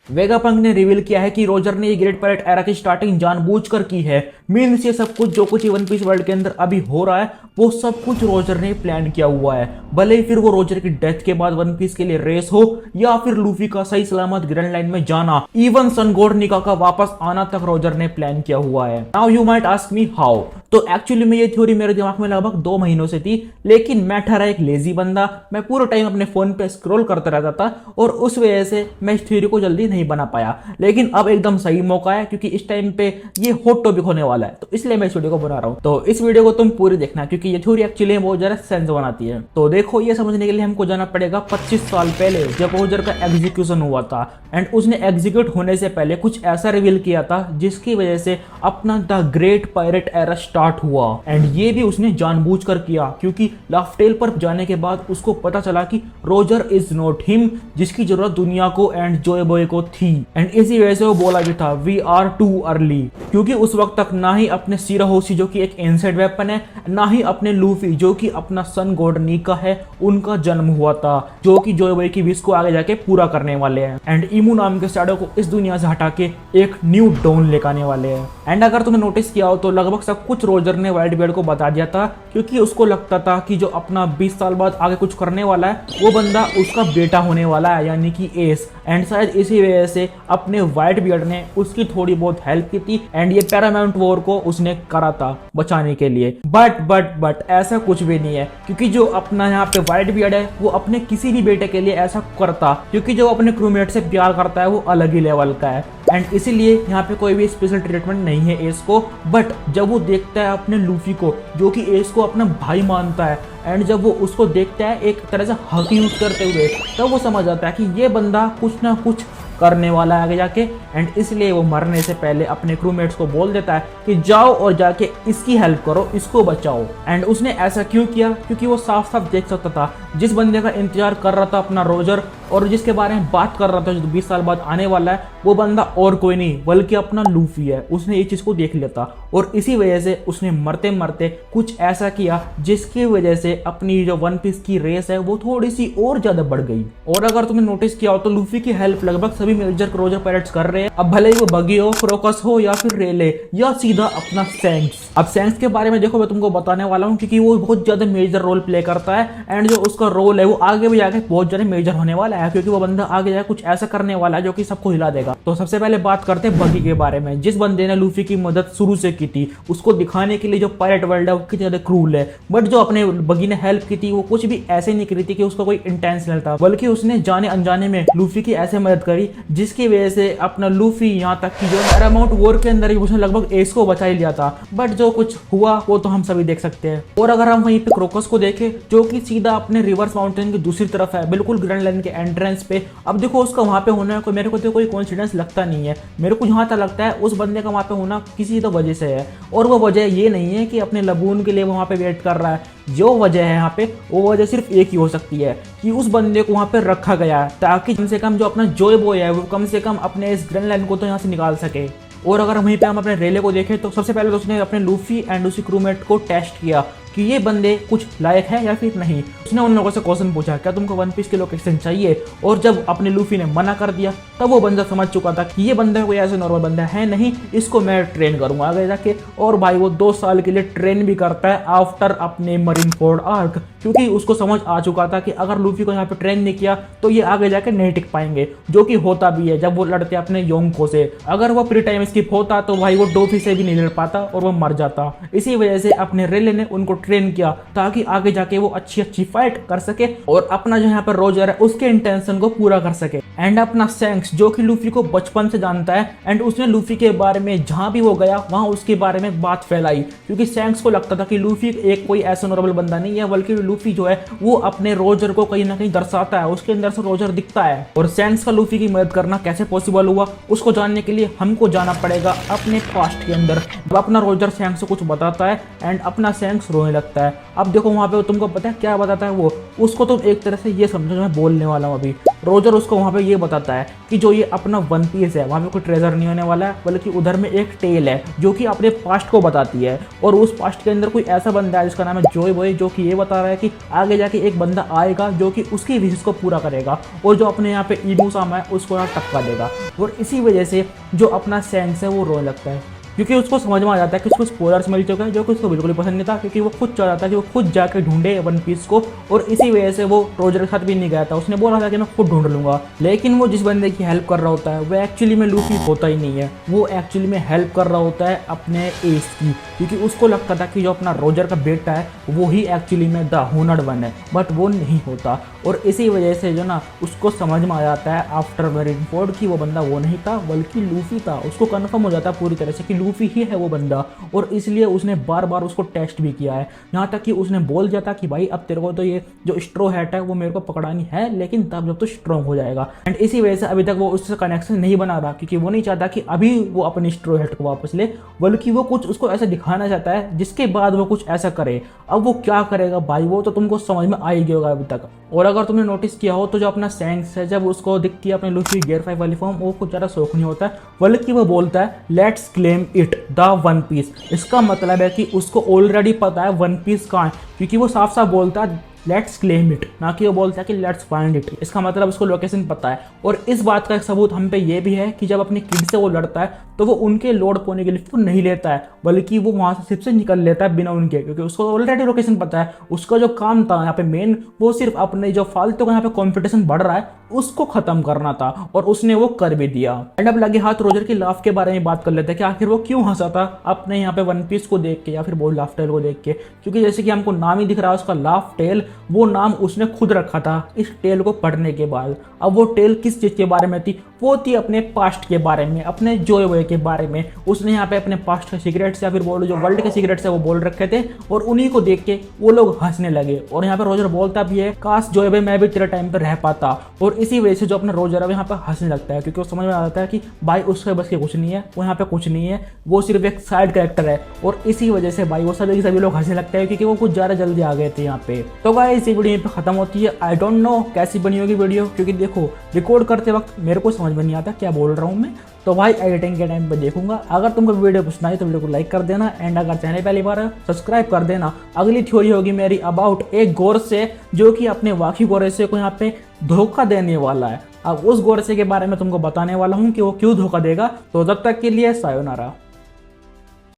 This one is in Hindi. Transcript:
वेगापंक ने रिवील किया है कि रोजर ने ये ग्रेट पायरेट एरा की स्टार्टिंग जानबूझकर की है। मीन्स ये सब कुछ जो कुछ वन पीस वर्ल्ड के अंदर अभी हो रहा है वो सब कुछ रोजर ने प्लान किया हुआ है। भले ही फिर वो रोजर की डेथ के बाद वन पीस के लिए रेस हो या फिर लूफी का सही सलामत ग्रैंड लाइन में जाना, इवन सन गोड निका का वापस आना तक रोजर ने प्लान किया हुआ है। Now you might ask me how. तो एक्चुअली में ये थ्योरी मेरे दिमाग में लगभग 2 महीनों से थी, लेकिन मैं ठहरा एक लेजी बंदा। मैं पूरे टाइम अपने फोन पे स्क्रॉल करता रहता था और उस वजह से मैं इस थ्योरी को जल्दी नहीं बना पाया। लेकिन अब एकदम सही मौका है क्योंकि इस टाइम पे ये हॉट टॉपिक होने वाला है, तो इसलिए मैं इस वीडियो को बना रहा हूँ। तो इस वीडियो को तुम पूरी देखना क्योंकि ये थ्योरी एक्चुअली बहुत ज्यादा सेंस बनाती है। तो देखो, ये समझने के लिए हमको जाना पड़ेगा 25 साल पहले जब रोजर का एग्जीक्यूशन हुआ था। एंड उसने एग्जीक्यूट होने से पहले कुछ ऐसा रिवील किया था जिसकी वजह से अपना the great pirate era start हुआ। एंड ये भी उसने जानबूझकर किया क्योंकि लाफ्ट टेल पर जाने के बाद उसको पता चला कि रोजर इज नॉट हिम, जिसकी जरूरत दुनिया को एंड जोय बॉय को थी। एंड इसी वजह से वो बोला भी था वी आर टू अर्ली, क्योंकि उस वक्त तक ना ही अपने सिराहोशी जो कि एक एंसेंट वेपन है, ना ही अपने लूफी जो कि अपना सन गॉड नीका है उनका जन्म हुआ था, जो कि जोय बॉय की विश को आगे जाके पूरा करने वाले हैं। एंड इमू नाम के शैडो को इस दुनिया से हटा के एक न्यू डॉन लेकर आने वाले हैं। एंड अगर तुमने नोटिस किया हो तो लगभग सब कुछ रोजर ने वाइट बियर्ड को बता दिया था क्योंकि उसको लगता था कि जो अपना 20 साल बाद आगे कुछ करने वाला है वो बंदा उसका बेटा होने वाला है, यानी कि एस। एंड शायद इसी वजह से अपने वाइट बियर्ड ने उसकी थोड़ी बहुत हेल्प की थी एंड ये पैरामाउंट वॉर को उसने करा था बचाने के लिए। बट ऐसा कुछ भी नहीं है क्योंकि जो अपना यहाँ पे वाइट बियर्ड है वो अपने किसी भी बेटे के लिए ऐसा करता, क्योंकि जो अपने क्रूमेट से प्यार करता है वो अलग ही लेवल का है। एंड इसीलिए यहाँ पे कोई भी स्पेशल ट्रीटमेंट नहीं है एस को। बट जब वो देखता है अपने लूफी को जो कि एस को अपना भाई मानता है, एंड जब वो उसको देखता है एक तरह से हक यूज करते हुए, तब वो समझ आता है कि ये बंदा कुछ ना कुछ करने वाला है आगे जाके। एंड इसलिए वो मरने से पहले अपने क्रूमेट्स को बोल देता है कि जाओ और जाके इसकी हेल्प करो, इसको बचाओ। एंड उसने ऐसा क्यों किया? क्योंकि वो साफ साफ देख सकता था जिस बंदे का इंतजार कर रहा था अपना रोजर और जिसके बारे में बात कर रहा था जो 20 साल बाद आने वाला है, वो बंदा और कोई नहीं बल्कि अपना लूफी है। उसने ये चीज को देख लिया था और इसी वजह से उसने मरते मरते कुछ ऐसा किया जिसकी वजह से अपनी जो वन पीस की रेस है वो थोड़ी सी और ज्यादा बढ़ गई। और अगर तुमने नोटिस किया हो तो लूफी की हेल्प लगभग सभी मेजर रोजर पायरेट्स कर रहे हैं। अब भले ही वो बगी हो, क्रोकस हो या फिर रेले या सीधा अपना सैंक्स। अब सैंक्स के बारे में देखो मैं तुमको बताने वाला हूँ क्योंकि वो बहुत ज्यादा मेजर रोल प्ले करता है। एंड जो उसका रोल है वो आगे भी जाके बहुत ज्यादा मेजर होने वाला है क्योंकि वो बंदा आगे जाके कुछ ऐसा करने वाला है जो कि सबको हिला देगा। तो सबसे पहले बात करते हैं बगी के बारे में, जिस बंदे ने लूफी की मदद शुरू से की थी उसको दिखाने के लिए जो पायरेट वर्ल्ड है वो कितनी ज्यादा क्रूल है। बट जो अपने बगी ने हेल्प की थी वो कुछ भी ऐसे नहीं करी थी कि उसका कोई इंटेंशनल था, बल्कि उसने जाने अनजाने में लूफी की ऐसे मदद करी जिसकी वजह से अपना लूफी यहाँ तक कि जो पैरामाउंट वॉर के अंदर ही उसने लगभग एस को बचा ही लिया था। बट जो कुछ हुआ वो तो हम सभी देख सकते हैं। और अगर हम वहीं पे क्रोकस को देखें जो कि सीधा अपने रिवर्स माउंटेन की दूसरी तरफ है, बिल्कुल ग्रैंड लाइन के एंट्रेंस पे। अब देखो उसका वहां पे होना कोई मेरे को तो कोई कोइंसिडेंस लगता नहीं है। मेरे को जहां तक लगता है उस बंदे का वहां पे होना किसी तो वजह से है, और वो वजह ये नहीं है कि अपने लबून के लिए वहां पे वेट कर रहा है। जो वजह है यहाँ पे वो वजह सिर्फ एक ही हो सकती है कि उस बंदे को वहां पे रखा गया है ताकि कम से कम जो अपना जोय बॉय है वो कम से कम अपने इस ग्रैंड लाइन को तो यहाँ से निकाल सके। और अगर वहीं पे हम अपने रेले को देखें तो सबसे पहले तो उसने अपने लूफी एंड उसी क्रूमेट को टेस्ट किया कि ये बंदे कुछ लायक है या फिर नहीं। उसने उन लोगों से क्वेश्चन पूछा क्या तुमको वन पीस की लोकेशन चाहिए, और जब अपने लूफी ने मना कर दिया तब वो बंदा समझ चुका था कि ये बंदा कोई ऐसा नॉर्मल बंदा है नहीं, इसको मैं ट्रेन करूंगा आगे जाके। और भाई वो 2 साल के लिए ट्रेन भी करता है आफ्टर अपने मरीन फोर्ड आर्क, क्योंकि उसको समझ आ चुका था कि अगर लूफी को यहाँ पे ट्रेन नहीं किया तो ये आगे जाके नहीं टिक पाएंगे, जो कि होता भी है जब वो लड़ते अपने योंको से। अगर वो प्री टाइम स्किप होता तो भाई वो डोफी से भी नहीं लड़ पाता और वो मर जाता। इसी वजह से अपने रेले ने उनको ट्रेन किया ताकि आगे जाके वो अच्छी फाइट कर सके और अपना जो यहाँ पर रोजर है उसके इंटेंशन को पूरा कर सके। एंड अपना सैंक्स जो कि लूफी को बचपन से जानता है, एंड उसने लूफी के बारे में जहां भी वो गया वहां उसके बारे में बात फैलाई, क्योंकि सैंक्स को लगता था कि लूफी एक कोई ऐसा नॉर्मल बंदा नहीं है, बल्कि लूफी जो है वो अपने रोजर को कहीं ना कहीं दर्शाता है, उसके अंदर से रोजर दिखता है। और सैंक्स का लूफी की मदद करना कैसे पॉसिबल हुआ उसको जानने के लिए हमको जाना पड़ेगा अपने पास्ट के अंदर। अपना रोजर सैंक्स को कुछ बताता है एंड अपना सैंक्स रोने लगता है। अब देखो वहाँ पे तुमको पता है क्या बताता है वो, उसको तुम एक तरह से ये समझो, मैं बोलने वाला हूँ अभी। रोजर उसको वहाँ पे ये बताता है कि जो ये अपना वन पीस है वहाँ पे कोई ट्रेजर नहीं होने वाला है, बल्कि उधर में एक टेल है जो कि अपने पास्ट को बताती है। और उस पास्ट के अंदर कोई ऐसा बंदा है जिसका नाम है जोय बॉय, जो कि ये बता रहा है कि आगे जाके एक बंदा आएगा जो कि उसकी विशेष को पूरा करेगा और जो अपने यहाँ पे इनू सामा है उसको यहाँ टक्का देगा। और इसी वजह से जो अपना सेंस है वो रोने लगता है, क्योंकि उसको समझ में आ जाता है कि उसको स्पॉयलर्स मिल चुके हैं जो कि उसको बिल्कुल ही पसंद नहीं था, क्योंकि वो खुद चाहता था कि वो खुद जाके ढूंढे वन पीस को। और इसी वजह से वो रोजर के साथ भी नहीं गया था, उसने बोला था कि मैं खुद ढूंढ लूंगा। लेकिन वो जिस बंदे की हेल्प कर रहा होता है वो एक्चुअली में लूफी होता ही नहीं है, वो एक्चुअली में हेल्प कर रहा होता है अपने एस की, क्योंकि उसको लगता था कि जो अपना रोजर का बेटा है वो ही एक्चुअली में द होनर्ड वन है, बट वो नहीं होता। और इसी वजह से जो ना उसको समझ में आ जाता है आफ्टर मैरिनफोर्ड कि वो बंदा वो नहीं था बल्कि लूफी था। उसको कन्फर्म हो जाता है पूरी तरह से कि लूफी ही है वो बंदा, और इसलिए उसने बार बार उसको टेस्ट भी किया है। यहाँ तक कि उसने बोल दिया था कि भाई अब तेरे को तो ये जो स्ट्रो हैट है वो मेरे को पकड़ानी है, लेकिन तब जब तो स्ट्रॉन्ग हो जाएगा। एंड इसी वजह से अभी तक वो उससे कनेक्शन नहीं बना रहा, क्योंकि वो नहीं चाहता कि अभी वो अपनी स्ट्रो हैट को वापस ले, बल्कि वो कुछ उसको ऐसा दिखाना चाहता है जिसके बाद वो कुछ ऐसा करे। अब वो क्या करेगा भाई वो तो तुमको समझ में आ ही गया होगा अभी तक। और अगर तुमने नोटिस किया हो तो जो अपना सैंक्स है जब उसको दिखती है अपने लूफी गियर 5 वाली फॉर्म, वो कुछ ज़्यादा शौक नहीं होता है, बल्कि वो बोलता है let's claim it the one piece. इसका मतलब है कि उसको ऑलरेडी पता है वन पीस कहाँ है, क्योंकि वो साफ साफ बोलता है लेट्स क्लेम इट, ना कि वो बोलता है कि लेट्स फाइंड इट। इसका मतलब उसको लोकेशन पता है। और इस बात का एक सबूत हम पे ये भी है कि जब अपने किड से वो लड़ता है तो वो उनके लोड पोने के लिफ्ट को नहीं लेता है, बल्कि वो वहाँ से शिप से निकल लेता है बिना उनके, क्योंकि उसको ऑलरेडी लोकेशन पता है। उसका जो काम था यहाँ पे मेन, वो सिर्फ अपने जो फालतू का यहाँ पे कॉम्पिटिशन बढ़ रहा है उसको खत्म करना था, और उसने वो कर भी दिया। एंड अब लगे हाथ रोजर की लाफ के बारे में बात कर लेते हैं कि आखिर वो क्यों हंसा था अपने यहाँ पे वन पीस को देख के या फिर बोल लाफ टेल को देख के। क्योंकि जैसे कि हमको नाम ही दिख रहा है उसका लाफ टेल, वो नाम उसने खुद रखा था इस टेल को पढ़ने के बाद। अब वो टेल किस चीज के बारे में थी, वो थी अपने पास्ट के बारे में, अपने जोय बॉय के बारे में। उसने यहाँ पे अपने पास्ट के सीक्रेट्स या फिर बोलो जो वर्ल्ड के सीक्रेट्स है वो बोल रखे थे, और उन्हीं को देख के वो लोग हंसने लगे। और यहाँ पे रोजर बोलता भी है काश जोय बॉय मैं भी तेरे टाइम पे रह पाता। और इसी वजह से जो अपना रोजर है यहाँ पे हंसने लगता है, क्योंकि वो समझ में आ जाता है कि भाई उसके बस के कुछ नहीं है, वो यहाँ पे कुछ नहीं है, वो सिर्फ एक साइड कैरेक्टर है। और इसी वजह से भाई वो सभी लोग हंसने लगते हैं, क्योंकि वो कुछ ज़्यादा जल्दी आ गए थे यहाँ पे। तो गाइस ये वीडियो यहाँ पे खत्म होती है। आई डोंट नो कैसी बनी होगी वीडियो, क्योंकि देखो रिकॉर्ड करते वक्त मेरे को समझ में नहीं आता क्या बोल रहा हूँ मैं, तो भाई एडिटिंग के टाइम पे देखूंगा। अगर तुमको वीडियो पसंद आई तो वीडियो को लाइक कर देना, एंड अगर चैनल पहली बार है सब्सक्राइब कर देना। अगली थ्योरी होगी मेरी अबाउट एक गोरसे जो कि अपने वाकी गोरसे को यहाँ पे धोखा देने वाला है। अब उस गोरसे के बारे में तुमको बताने वाला हूँ कि वो क्यों धोखा देगा। तो तब तक के लिए सायोनारा।